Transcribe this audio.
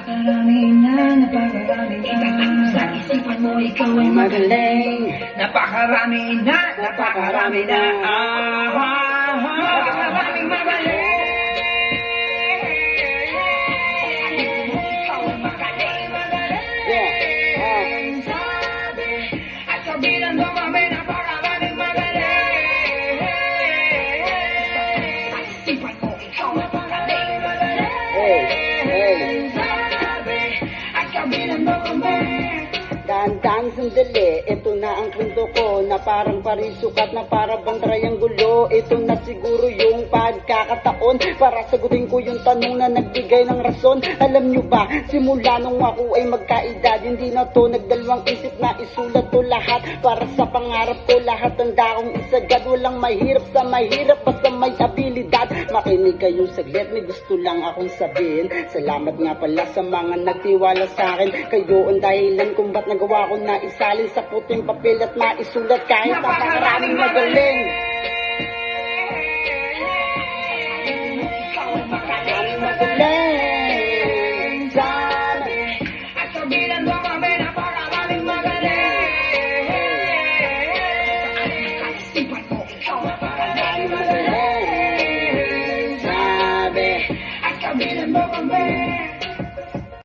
Napakarami na, napakarami na. Itatak mo sa isipan mo, ikaw ay magaling. Napakarami na, napakarami na. Napakaraming magaling. Ikaw ay magaling, magaling. Sabi, at sabihan mo kami, napakaraming magaling. Sa isipan mo, ikaw ay magaling, magaling. Sabi, at sabihan mo kami. Daan-daan sandali, ito na ang kwento ko na parang parisukat na para bang trianggulo. Ito na siguro yung pagkakataon para sagutin ko yung tanong na nagbigay ng rason. Alam nyo ba, simula nung ako ay magkaedad, hindi na to nagdalawang isip na isulat to lahat. Para sa pangarap ko, lahat handa kong isagad. Walang mahirap sa mahirap, basta may abilidad. Makinig kayong saglit, may gusto lang akong sabihin. Salamat nga pala sa mga nagtiwala sa akin. Kayo ang dahilan kung ba't nagawa ko na isalin sa puting papel at maisulat kahit napakaraming magaling.